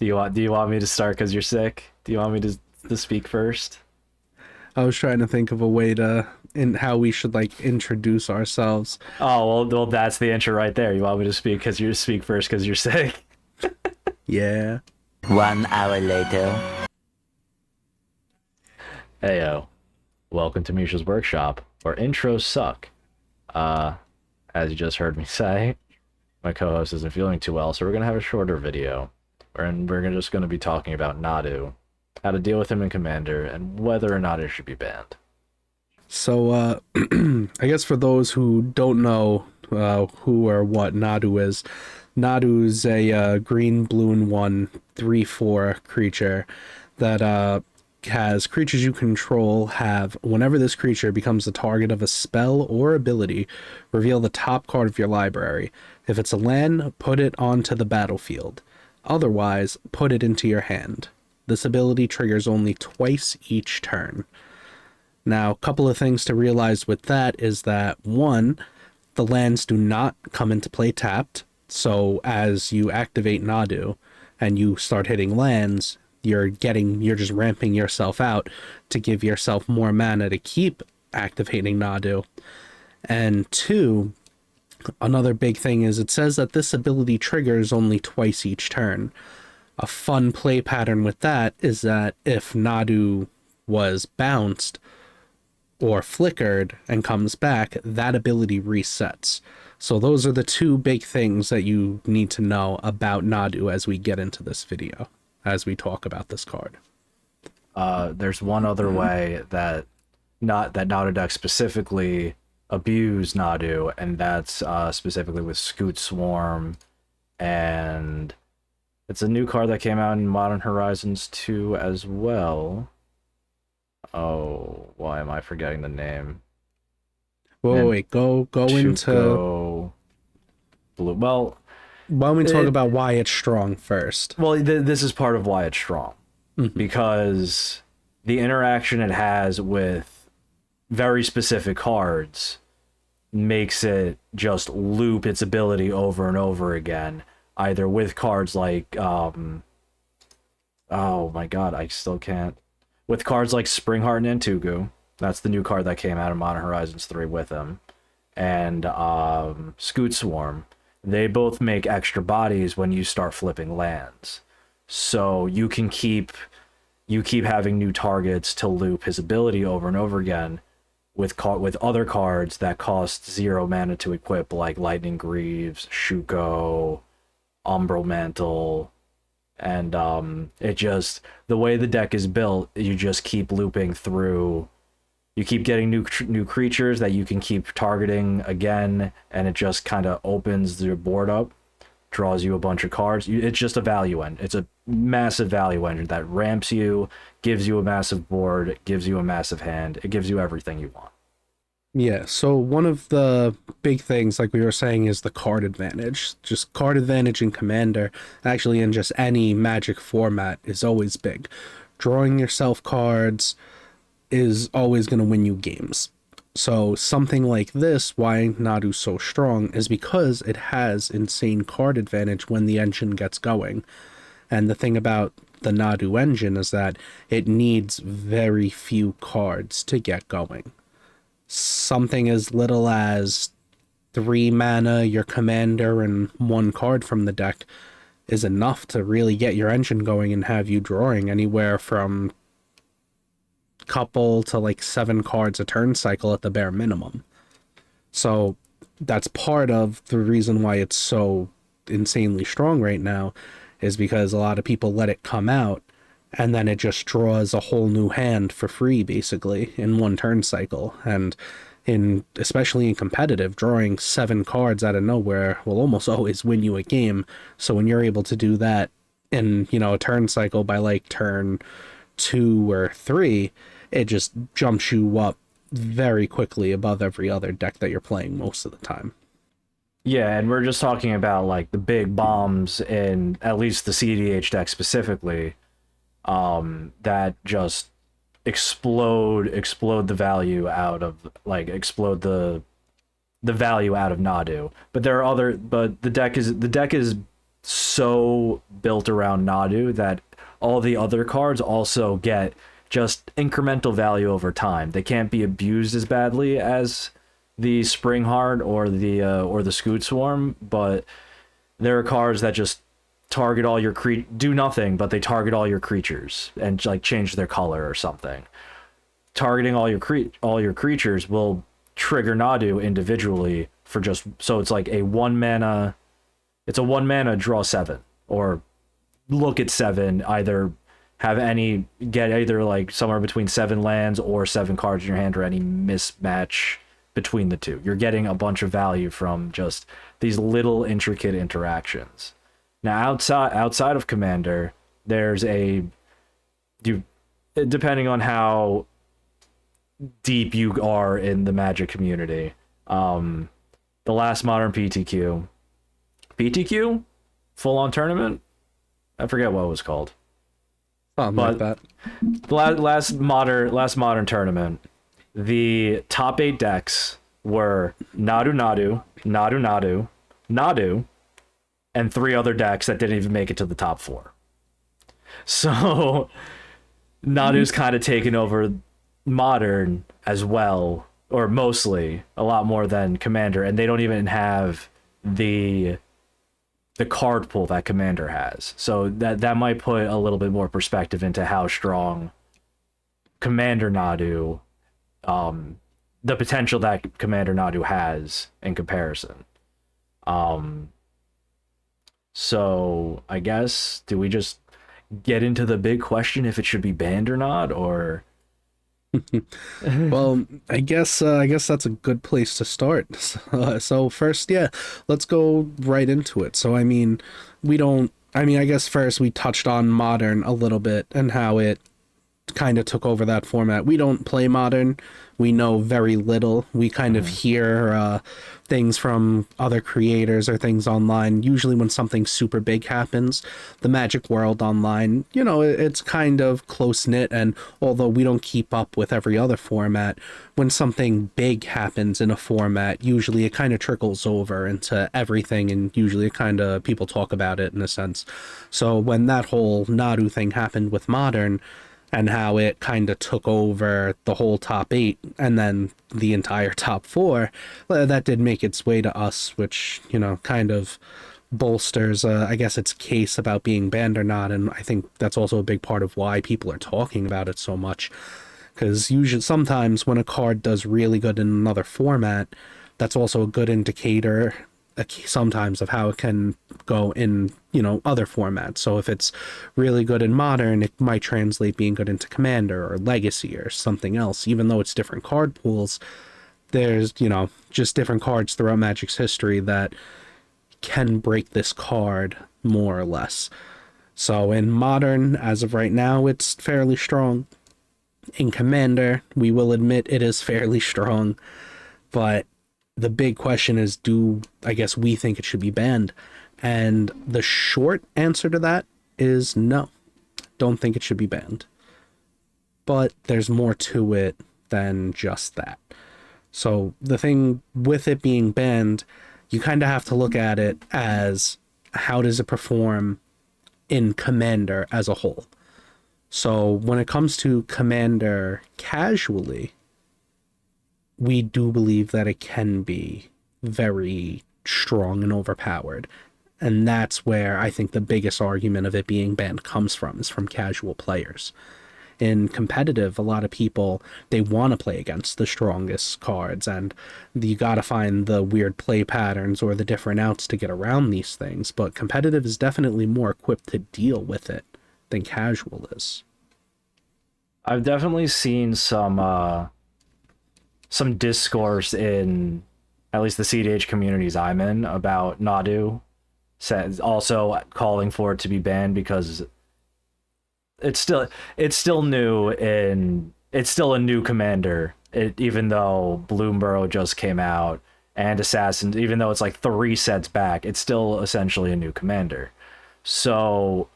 Do you want me to start because you're sick? Do you want me to speak first? I was trying to think of a way to in how we should like introduce ourselves. Oh well, that's the intro right there. You want me to speak first because you're sick? Yeah. 1 hour later. Heyo, welcome to Misha's workshop, where intros suck. Uh, as you just heard me say, my co-host isn't feeling too well, so we're gonna have a shorter video, and just gonna be talking about Nadu, how to deal with him in Commander, and whether or not it should be banned. So I guess for those who don't know who or what Nadu's a green, blue, and 1/3/4 creature that has creatures you control have, whenever this creature becomes the target of a spell or ability, reveal the top card of your library. If it's a land, put it onto the battlefield. Otherwise, put it into your hand. This ability triggers only twice each turn. Now, a couple of things to realize with that is that, one, the lands do not come into play tapped. So as you activate Nadu and you start hitting lands, you're just ramping yourself out to give yourself more mana to keep activating Nadu. And two, another big thing is it says that this ability triggers only twice each turn. A fun play pattern with that is that if Nadu was bounced or flickered and comes back, that ability resets. So those are the two big things that you need to know about Nadu as we get into this video, as we talk about this card. There's one other way that Nadu deck specifically abuse Nadu, and that's specifically with Scoot Swarm, and it's a new card that came out in Modern Horizons 2 as well. Oh, why am I forgetting the name? Wait, go into Blue. Well, why don't we talk about why it's strong first? Well, this is part of why it's strong, because the interaction it has with very specific cards makes it just loop its ability over and over again, either with cards like oh my god, I still can't. With cards like Springheart and Antugu, that's the new card that came out of Modern Horizons 3 with him, and Scoot Swarm, they both make extra bodies when you start flipping lands. So you keep having new targets to loop his ability over and over again with other cards that cost 0 mana to equip, like Lightning Greaves, Shuko, Umbral Mantle. And it just, the way the deck is built, you just keep looping through. You keep getting new creatures that you can keep targeting again, and it just kind of opens your board up, draws you a bunch of cards. It's just a value engine. It's a massive value engine that ramps you, gives you a massive board, gives you a massive hand. It gives you everything you want. Yeah, so one of the big things, like we were saying, is the card advantage. Just card advantage in Commander, actually in just any Magic format, is always big. Drawing yourself cards is always going to win you games. So something like this, why Nadu's so strong, is because it has insane card advantage when the engine gets going. And the thing about the Nadu engine is that it needs very few cards to get going. Something as little as 3 mana, your commander, and 1 card from the deck is enough to really get your engine going and have you drawing anywhere from couple to like 7 cards a turn cycle at the bare minimum. So that's part of the reason why it's so insanely strong right now, is because a lot of people let it come out and then it just draws a whole new hand for free, basically, in 1 turn cycle. And especially in competitive, drawing 7 cards out of nowhere will almost always win you a game. So when you're able to do that in, a turn cycle by like turn 2 or 3, it just jumps you up very quickly above every other deck that you're playing most of the time. Yeah, and we're just talking about like the big bombs in at least the CDH deck specifically, that just explode the value out of, like, explode the value out of Nadu. But there are other, but the deck is so built around Nadu that all the other cards also get just incremental value over time. They can't be abused as badly as the Springheart or the Scoot Swarm, but there are cards that just target all your do nothing, but they target all your creatures and like change their color or something. Targeting all your creatures will trigger Nadu individually for just so it's like a 1-mana. It's a 1-mana draw 7 or look at 7. Either get either like somewhere between 7 lands or 7 cards in your hand or any mismatch between the two. You're getting a bunch of value from just these little intricate interactions. Now outside of Commander, there's depending on how deep you are in the Magic community, the last modern PTQ full on tournament, I forget what it was called. Something like that. The last modern tournament, the top 8 decks were Nadu, and 3 other decks that didn't even make it to the top 4. So Nadu's kind of taken over modern as well, or mostly a lot more than Commander, and they don't even have the card pool that Commander has. So that might put a little bit more perspective into how strong Commander Nadu, the potential that Commander Nadu has in comparison. So I guess, do we just get into the big question if it should be banned or not, or? Well, I guess that's a good place to start. So first, yeah, let's go right into it. So I guess first we touched on Modern a little bit and how it kind of took over that format. We don't play Modern. We know very little. We kind of hear things from other creators or things online. Usually when something super big happens, the Magic world online, it's kind of close-knit, and although we don't keep up with every other format, when something big happens in a format, usually it kind of trickles over into everything, and usually people talk about it in a sense. So when that whole Nadu thing happened with Modern, and how it kind of took over the whole top 8 and then the entire top 4, that did make its way to us, which, kind of bolsters, I guess, its case about being banned or not. And I think that's also a big part of why people are talking about it so much. Because sometimes when a card does really good in another format, that's also a good indicator sometimes of how it can go in other formats. So if it's really good in Modern, it might translate being good into Commander or Legacy or something else. Even though it's different card pools, there's just different cards throughout Magic's history that can break this card more or less. So in Modern, as of right now, it's fairly strong. In Commander, we will admit it is fairly strong, but the big question is, we think it should be banned? And the short answer to that is no. Don't think it should be banned. But there's more to it than just that. So the thing with it being banned, you kind of have to look at it as, how does it perform in Commander as a whole? So when it comes to Commander casually, we do believe that it can be very strong and overpowered. And that's where I think the biggest argument of it being banned comes from, is from casual players. In competitive, a lot of people, they want to play against the strongest cards, and you got to find the weird play patterns or the different outs to get around these things. But competitive is definitely more equipped to deal with it than casual is. I've definitely seen some discourse in at least the CDH communities I'm in about Nadu, also calling for it to be banned because it's still new, and it's still a new Commander. Even though Bloomburrow just came out and Assassin, even though it's like 3 sets back, it's still essentially a new Commander. So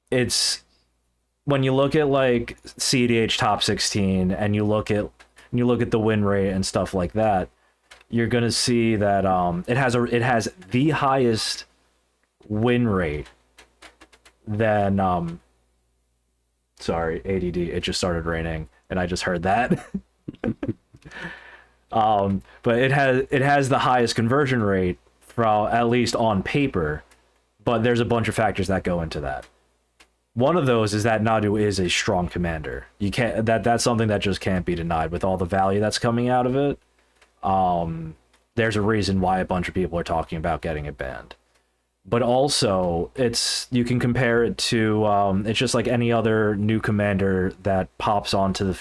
it's, when you look at like CDH top 16 and you look at the win rate and stuff like that, you're gonna see that it has the highest win rate than sorry, ADD, it just started raining and I just heard that. But it has the highest conversion rate from, at least on paper, but there's a bunch of factors that go into that. One of those is that Nadu is a strong commander. You can't, that's something that just can't be denied with all the value that's coming out of it. There's a reason why a bunch of people are talking about getting it banned. But also, you can compare it to it's just like any other new commander that pops onto the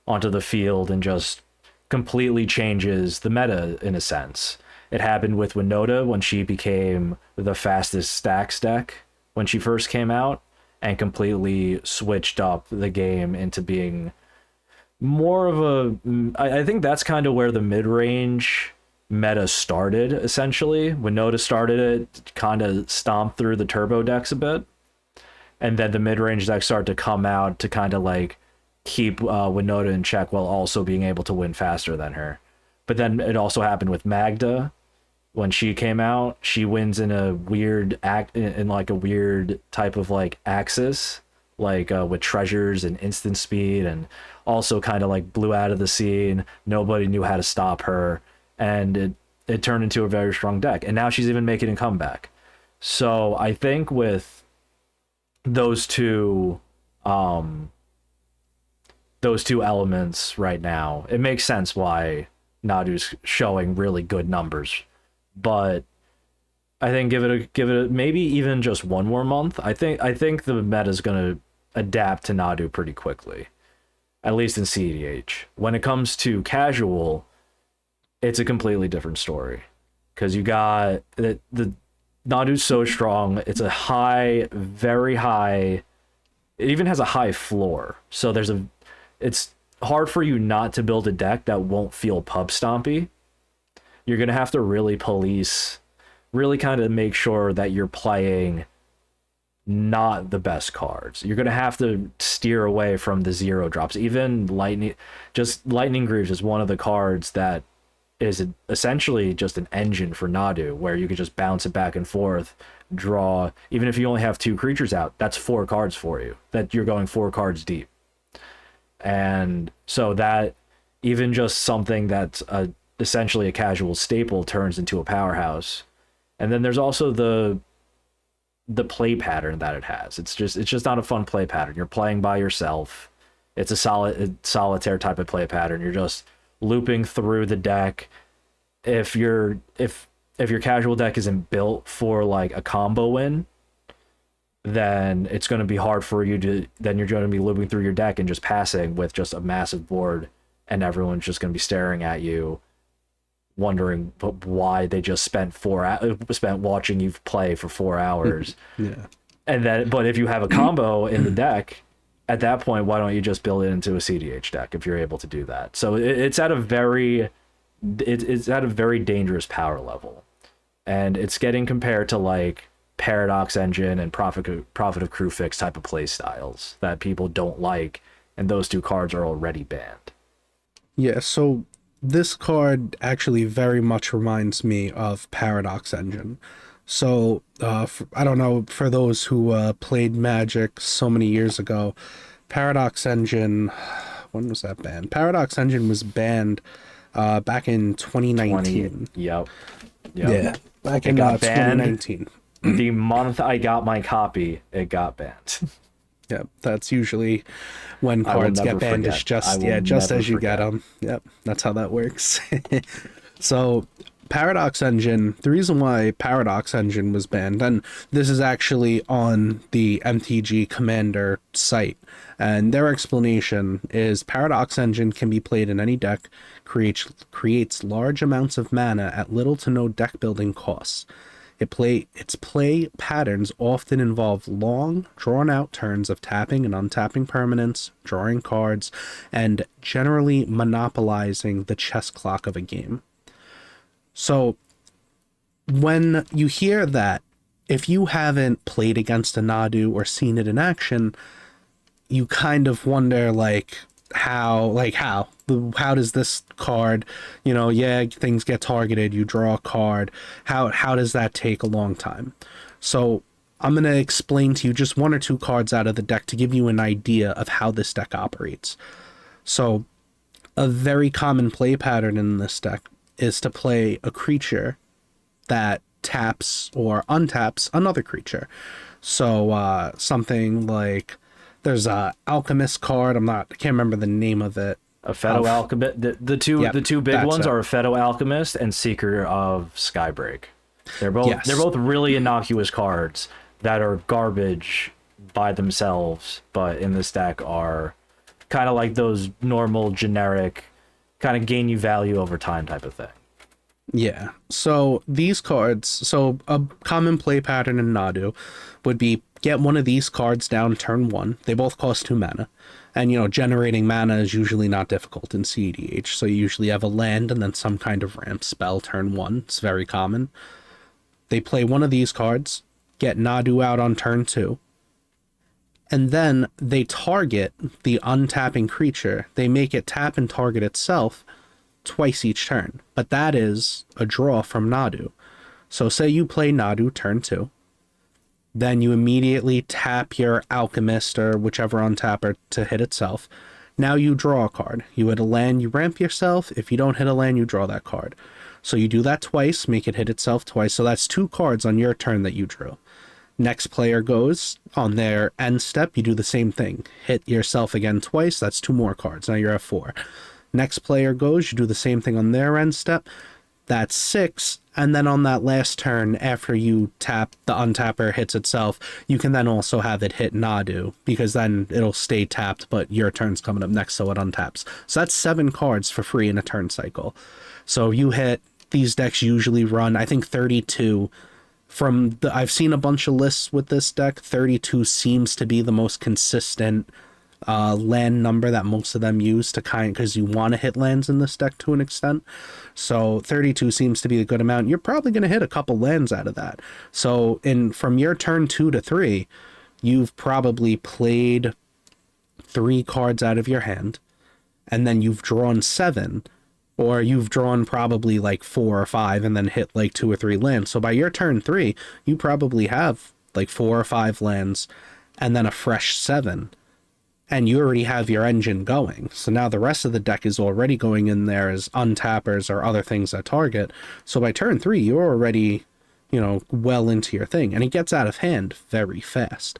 onto the field and just completely changes the meta in a sense. It happened with Winota when she became the fastest stacks deck when she first came out and completely switched up the game into being more of a... I think that's kind of where the mid-range meta started, essentially. Winota started it, kind of stomped through the turbo decks a bit, and then the mid-range decks started to come out to kind of like keep Winota in check while also being able to win faster than her. But then it also happened with Magda. When she came out, she wins in a weird in like a weird type of like axis, like with treasures and instant speed, and also kind of like blew out of the scene. Nobody knew how to stop her, and it turned into a very strong deck. And now she's even making a comeback. So I think with those two elements right now, it makes sense why Nadu's showing really good numbers. But I think give it maybe even just one more month. I think the meta is going to adapt to Nadu pretty quickly, at least in CEDH. When it comes to casual, it's a completely different story, because you got the Nadu's so strong. It's a high, very high. It even has a high floor, so it's hard for you not to build a deck that won't feel pub stompy. You're going to have to really police, really kind of make sure that you're playing not the best cards. You're going to have to steer away from the zero drops. Even Lightning Greaves is one of the cards that is essentially just an engine for Nadu, where you could just bounce it back and forth, draw. Even if you only have 2 creatures out, that's 4 cards for you, that you're going 4 cards deep. And so that even just something that's essentially a casual staple turns into a powerhouse. And then there's also the play pattern that it has. It's just not a fun play pattern. You're playing by yourself. It's a solitaire type of play pattern. You're just looping through the deck. If your casual deck isn't built for like a combo win, then it's going to be hard for you to, then you're going to be looping through your deck and just passing with just a massive board, and everyone's just going to be staring at you, wondering why they just spent watching you play for 4 hours. Yeah. And then, but if you have a combo in the deck, at that point, why don't you just build it into a CDH deck if you're able to do that? So it's at a very dangerous power level, and it's getting compared to like Paradox Engine and Prophet of Crufix type of play styles that people don't like, and those 2 cards are already banned. Yeah, so this card actually very much reminds me of Paradox Engine. So, I don't know, for those who played Magic so many years ago, Paradox Engine, when was that banned? Paradox Engine was banned back in 2019. Yep. Yeah, back in 2019. The month I got my copy, it got banned. Yeah, that's usually when cards get banned. It's just as you get them. Yep, that's how that works. So Paradox Engine, the reason why Paradox Engine was banned, and this is actually on the MTG Commander site, and their explanation is Paradox Engine can be played in any deck, creates large amounts of mana at little to no deck building costs. Its play patterns often involve long, drawn-out turns of tapping and untapping permanents, drawing cards, and generally monopolizing the chess clock of a game. So, when you hear that, if you haven't played against a Nadu or seen it in action, you kind of wonder, like, how does this card, yeah, things get targeted, you draw a card. How does that take a long time? So I'm going to explain to you just one or two cards out of the deck to give you an idea of how this deck operates. So a very common play pattern in this deck is to play a creature that taps or untaps another creature. So something like there's a alchemist card. I can't remember the name of it. A Phaedo Alchemist. The two big ones are Phaedo Alchemist and Seeker of Skybreak. They're both really innocuous cards that are garbage by themselves, but in this deck are kind of like those normal generic kind of gain you value over time type of thing. Yeah. So these cards, so a common play pattern in Nadu would be get one of these cards down turn 1. They both cost 2 mana. And, generating mana is usually not difficult in CEDH. So you usually have a land and then some kind of ramp spell turn 1. It's very common. They play one of these cards, get Nadu out on turn 2. And then they target the untapping creature. They make it tap and target itself twice each turn, but that is a draw from Nadu. So say you play Nadu turn 2, then you immediately tap your Alchemist or whichever untapper to hit itself. Now you draw a card. You hit a land, you ramp yourself. If you don't hit a land, you draw that card. So you do that twice, make it hit itself twice. So that's 2 cards on your turn that you drew. Next player goes on their end step, you do the same thing. Hit yourself again twice, that's 2 more cards. Now you're at 4. Next player goes, you do the same thing on their end step. That's 6. And then on that last turn, after you tap, the untapper hits itself, you can then also have it hit Nadu, because then it'll stay tapped, but your turn's coming up next, so it untaps. So that's 7 cards for free in a turn cycle. So you hit, these decks usually run, I think 32. I've seen a bunch of lists with this deck. 32 seems to be the most consistent land number that most of them use because you want to hit lands in this deck to an extent. So 32 seems to be a good amount. You're probably going to hit a couple lands out of that. So from your turn 2 to 3, you've probably played 3 cards out of your hand, and then you've drawn 7, or you've drawn probably like 4 or 5 and then hit like 2 or 3 lands. So by your turn 3, you probably have like 4 or 5 lands and then a fresh 7. And you already have your engine going. So now the rest of the deck is already going in there as untappers or other things that target. So by turn 3, you're already, well into your thing. And it gets out of hand very fast.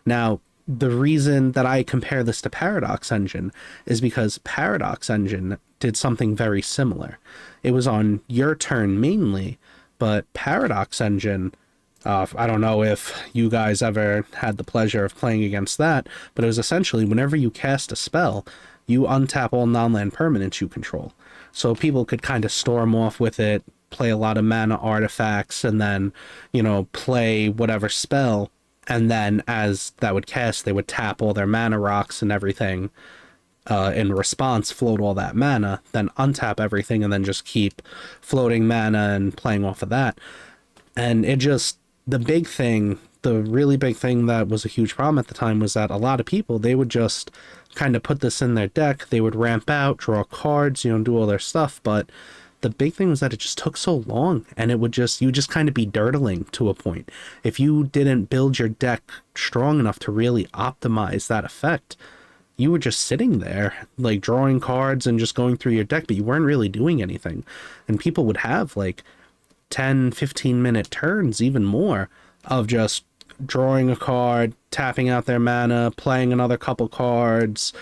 Now, the reason that I compare this to Paradox Engine is because Paradox Engine did something very similar. It was on your turn mainly, but Paradox Engine, I don't know if you guys ever had the pleasure of playing against that, but it was essentially whenever you cast a spell, you untap all non-land permanents you control. So people could kind of storm off with it, play a lot of mana artifacts, and then, play whatever spell. And then as that would cast, they would tap all their mana rocks and everything. In response, float all that mana, then untap everything, and then just keep floating mana and playing off of that. And the really big thing that was a huge problem at the time was that a lot of people, they would just kind of put this in their deck. They would ramp out, draw cards, do all their stuff. But the big thing was that it just took so long, and you would just kind of be dirtling to a point. If you didn't build your deck strong enough to really optimize that effect, you were just sitting there, like drawing cards and just going through your deck, but you weren't really doing anything. And people would have like 10, 15-minute turns, even more, of just drawing a card, tapping out their mana, playing another couple cards,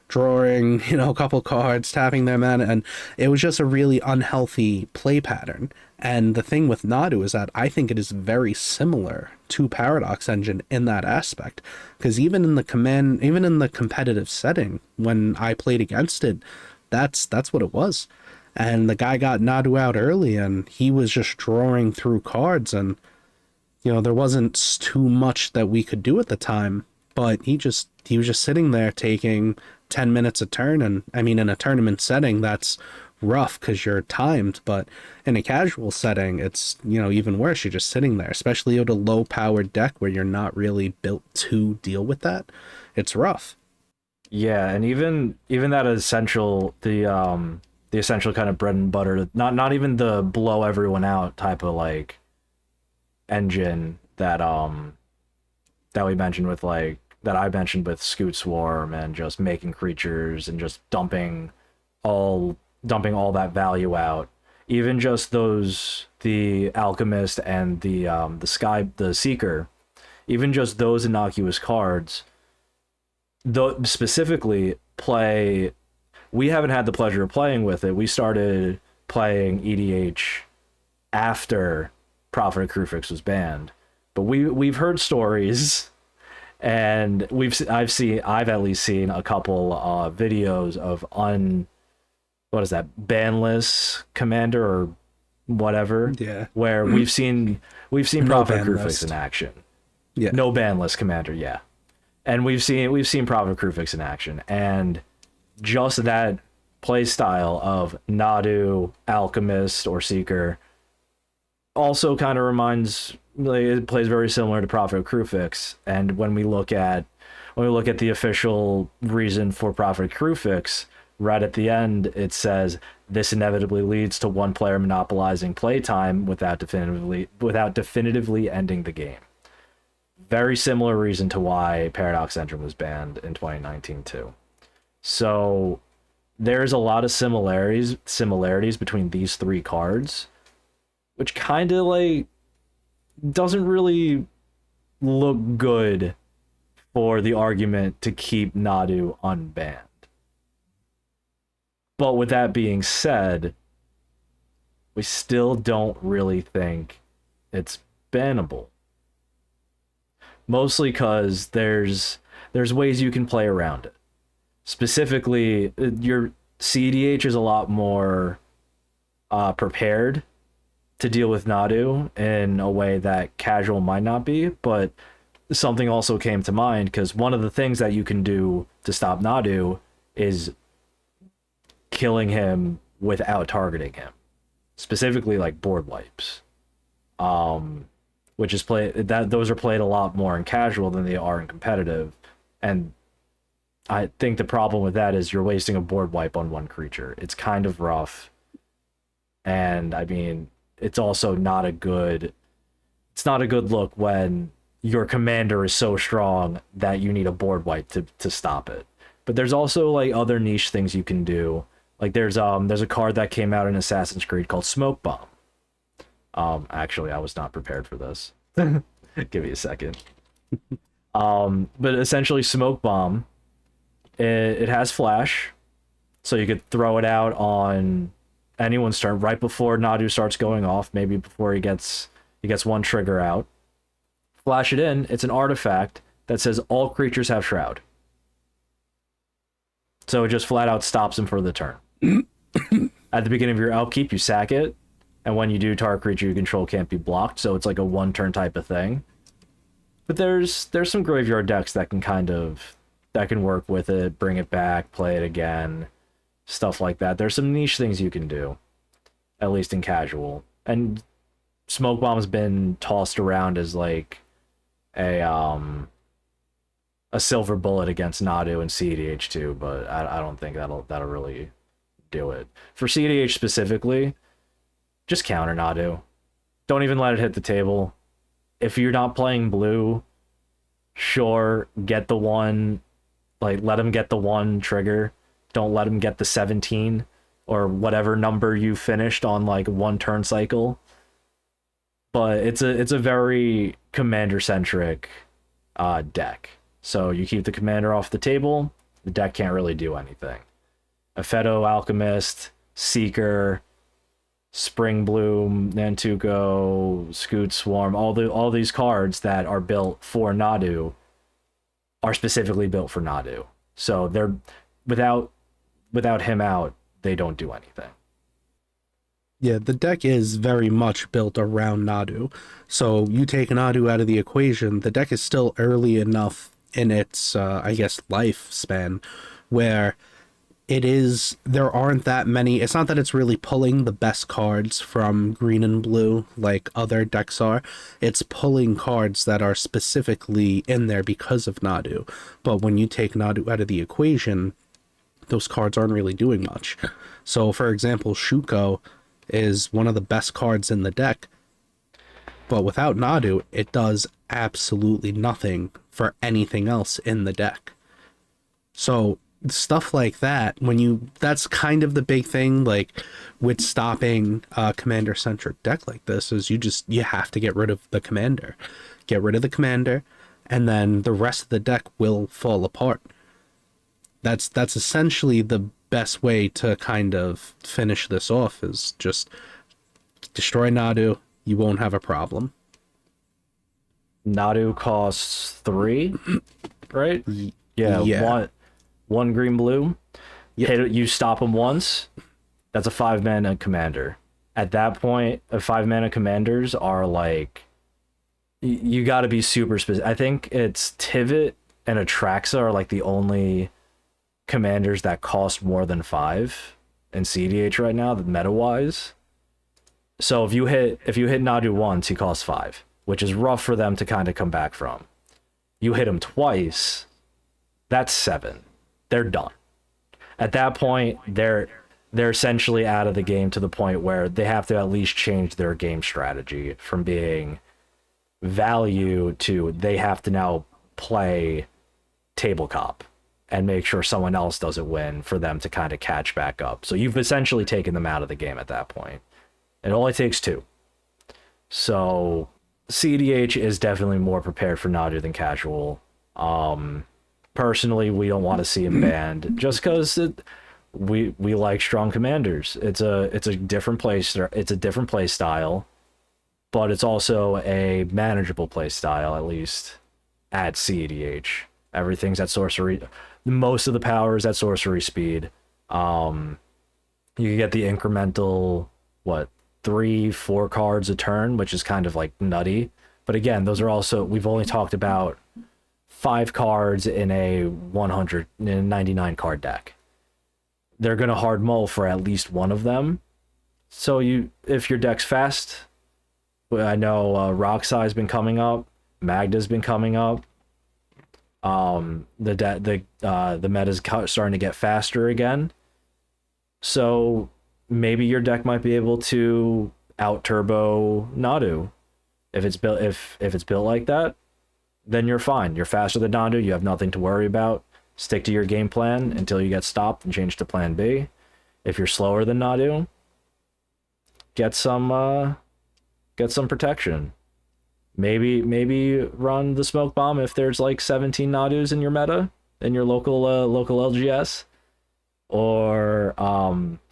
drawing, a couple cards, tapping their mana, and it was just a really unhealthy play pattern. And the thing with Nadu is that I think it is very similar to Paradox Engine in that aspect, because even in the competitive setting, when I played against it, that's what it was. And the guy got Nadu out early, and he was just drawing through cards, and there wasn't too much that we could do at the time, but he was just sitting there taking 10 minutes a turn. And I mean, in a tournament setting, that's rough because you're timed, but in a casual setting, it's even worse. You're just sitting there, especially with a low powered deck where you're not really built to deal with that. It's rough. Yeah, and even that essential the essential kind of bread and butter, not even the blow everyone out type of like engine that we mentioned with like that I mentioned with Scoot Swarm and just making creatures and just dumping all that value out. Even just those the Alchemist and the Seeker, even just those innocuous cards, though specifically play we haven't had the pleasure of playing with it. We started playing EDH after Prophet of Krufix was banned. But we've heard stories and I've at least seen a couple videos of what is that, banless commander or whatever, Yeah. where we've seen No Prophet ban Krufix list. in action. Yeah. No banless commander, yeah. And we've seen Prophet Krufix in action, and just that play style of Nadu, Alchemist, or Seeker also kind of reminds, like, it plays very similar to Prophet Krufix. And when we look at the official reason for Prophet Krufix, right at the end it says this inevitably leads to one player monopolizing playtime without definitively ending the game. Very similar reason to why Paradox Engine was banned in 2019 too. So there's a lot of similarities between these three cards, which kind of like doesn't really look good for the argument to keep Nadu unbanned. But with that being said, we still don't really think it's bannable. Mostly because there's ways you can play around it. Specifically, your CDH is a lot more prepared to deal with Nadu in a way that casual might not be, but something also came to mind because one of the things that you can do to stop Nadu is killing him without targeting him, specifically like board wipes, which is those are played a lot more in casual than they are in competitive. And I think the problem with that is you're wasting a board wipe on one creature. It's kind of rough, and I mean it's also not a good look when your commander is so strong that you need a board wipe to stop it. But there's also like other niche things you can do. Like there's a card that came out in Assassin's Creed called Smoke Bomb. Actually, I was not prepared for this. Give me a second. But essentially Smoke Bomb, it has flash, so you could throw it out on anyone's turn right before Nadu starts going off, maybe before he gets one trigger out. Flash it in. It's an artifact that says all creatures have Shroud. So it just flat out stops him for the turn. At the beginning of your upkeep, you sack it, and when you do, target creature you control can't be blocked, so it's like a one turn type of thing. But there's some graveyard decks that can work with it, bring it back, play it again, stuff like that. There's some niche things you can do, at least in casual. And Smoke Bomb's been tossed around as like a silver bullet against Nadu and CEDH2, but I don't think that'll really do it. For CEDH specifically, just counter Nadu. Don't even let it hit the table. If you're not playing blue, sure, get the one, like let him get the one trigger. Don't let him get the 17 or whatever number you finished on like one turn cycle. But it's a very commander centric deck. So you keep the commander off the table, the deck can't really do anything. Apheto, Alchemist, Seeker, Spring Bloom, Nantuko, Scoot Swarm, all these cards that are built for Nadu are specifically built for Nadu. So they're without him out, they don't do anything. Yeah, the deck is very much built around Nadu. So you take Nadu out of the equation, the deck is still early enough in its, I guess, lifespan where there aren't that many. It's not that it's really pulling the best cards from green and blue like other decks are. It's pulling cards that are specifically in there because of Nadu. But when you take Nadu out of the equation, those cards aren't really doing much. So for example, Shuko is one of the best cards in the deck, but without Nadu, it does absolutely nothing for anything else in the deck. So stuff like that, that's kind of the big thing, like with stopping a commander centric deck like this, is you have to get rid of the commander. Get rid of the commander, and then the rest of the deck will fall apart. That's essentially the best way to kind of finish this off, is just destroy Nadu. You won't have a problem. Nadu costs 3, right? Yeah. One green blue. Yep. Hit it, you stop him once. That's a 5-mana commander. At that point, 5-mana commanders are like, you got to be super specific. I think it's Tivit and Atraxa are like the only commanders that cost more than 5 in CDH right now, meta wise. So if you hit Nadu once, he costs 5, which is rough for them to kind of come back from. You hit him twice, that's 7. They're done. At that point, they're essentially out of the game, to the point where they have to at least change their game strategy from being value to they have to now play table cop and make sure someone else doesn't win for them to kind of catch back up. So you've essentially taken them out of the game at that point. It only takes 2. So CDH is definitely more prepared for Nadu than casual. Personally, we don't want to see him banned just because we like strong commanders. It's a different play style, but it's also a manageable play style, at least at CEDH. Everything's at sorcery. Most of the power is at sorcery speed. You can get the incremental 3-4 cards a turn, which is kind of like nutty. But again, those are also, we've only talked about 5 cards in a 199 card deck. They're going to hard mull for at least one of them. So if your deck's fast, I know Roxai's been coming up, Magda's been coming up. The meta's starting to get faster again. So maybe your deck might be able to out turbo Nadu. If it's built like that, then you're fine. You're faster than Nadu. You have nothing to worry about. Stick to your game plan until you get stopped and change to plan B. If you're slower than Nadu, get some protection. Maybe run the smoke bomb if there's like 17 Nadus in your meta, in your local LGS. Or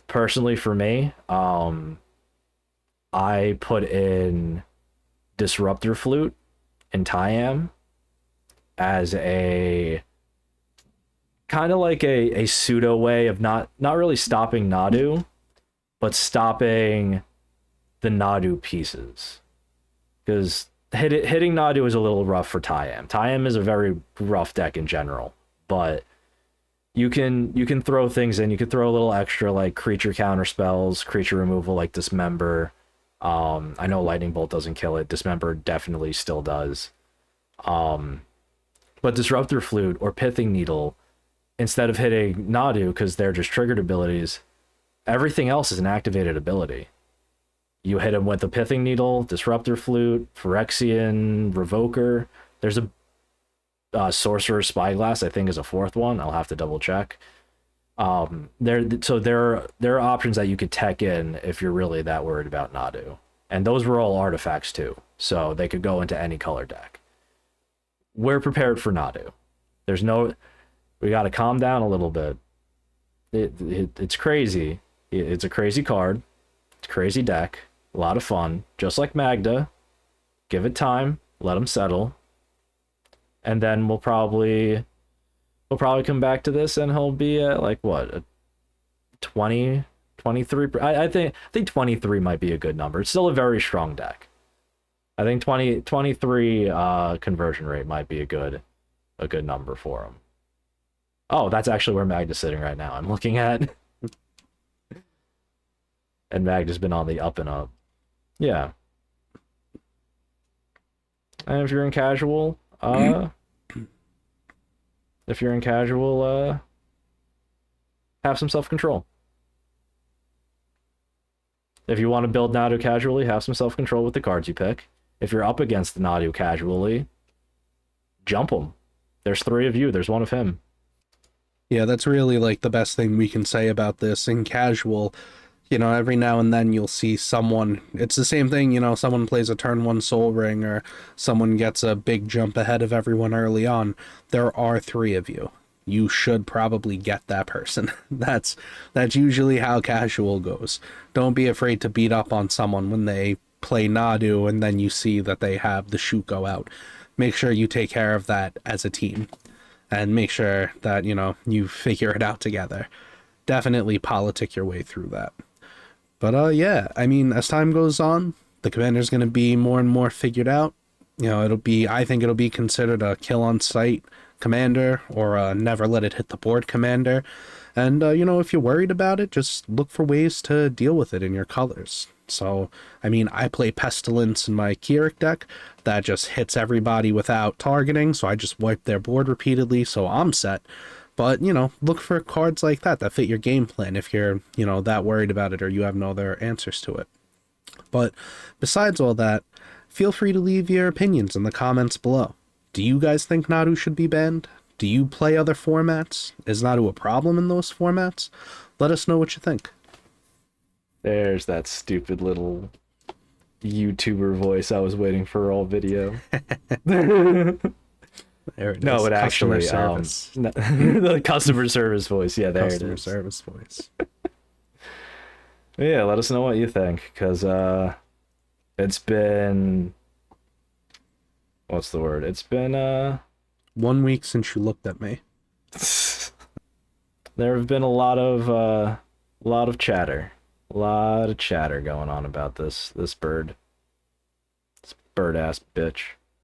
personally for me, I put in Disruptor Flute and Tyam as a kind of like a pseudo way of not really stopping Nadu, but stopping the Nadu pieces. Because hitting Nadu is a little rough for Tyam. Tyam is a very rough deck in general, but you can throw things in. You could throw a little extra like creature counter spells, creature removal like Dismember. I know Lightning Bolt doesn't kill it. Dismember definitely still does. But Disruptor Flute or Pithing Needle, instead of hitting Nadu, because they're just triggered abilities, everything else is an activated ability. You hit him with a Pithing Needle, Disruptor Flute, Phyrexian, Revoker. There's a Sorcerer Spyglass, I think, is a 4th one. I'll have to double check. There are options that you could tech in if you're really that worried about Nadu. And those were all artifacts too, so they could go into any color deck. We're prepared for Nadu. We got to calm down a little bit. It's crazy. It's a crazy card. It's a crazy deck. A lot of fun. Just like Magda. Give it time. Let them settle. And then we'll probably come back to this and he'll be at like what, a 20, 23. I think 23 might be a good number. It's still a very strong deck. I think 23 conversion rate might be a good number for him. Oh, that's actually where Magda's sitting right now. I'm looking at. And Magda's been on the up and up. Yeah. And if you're in casual, have some self-control. If you want to build Nadu casually, have some self-control with the cards you pick. If you're up against the Nadu casually, jump him. There's 3 of you, there's 1 of him. Yeah, that's really like the best thing we can say about this. In casual, you know, every now and then you'll see someone, it's the same thing, you know, someone plays a turn 1 Soul Ring or someone gets a big jump ahead of everyone early on. There are 3 of you. You should probably get that person. That's usually how casual goes. Don't be afraid to beat up on someone when they play Nadu and then you see that they have the shoot go out. Make sure you take care of that as a team and make sure that, you know, you figure it out together. Definitely politic your way through that. But yeah, I mean, as time goes on, the commander's going to be more and more figured out. You know, I think it'll be considered a kill on sight commander or a never let it hit the board commander. And, you know, if you're worried about it, just look for ways to deal with it in your colors. So, I mean, I play Pestilence in my Keurig deck. That just hits everybody without targeting, so I just wipe their board repeatedly, so I'm set. But, you know, look for cards like that fit your game plan if you're, you know, that worried about it or you have no other answers to it. But besides all that, feel free to leave your opinions in the comments below. Do you guys think Nadu should be banned? Do you play other formats? Is Nadu a problem in those formats? Let us know what you think. There's that stupid little YouTuber voice I was waiting for all video. There it is. No, it Customer actually service. the customer service voice. Yeah, there Customer it is. service voice. Yeah, let us know what you think, because it's been, what's the word? It's been 1 week since you looked at me. there have been a lot of chatter. A lot of chatter going on about this bird. This bird ass bitch.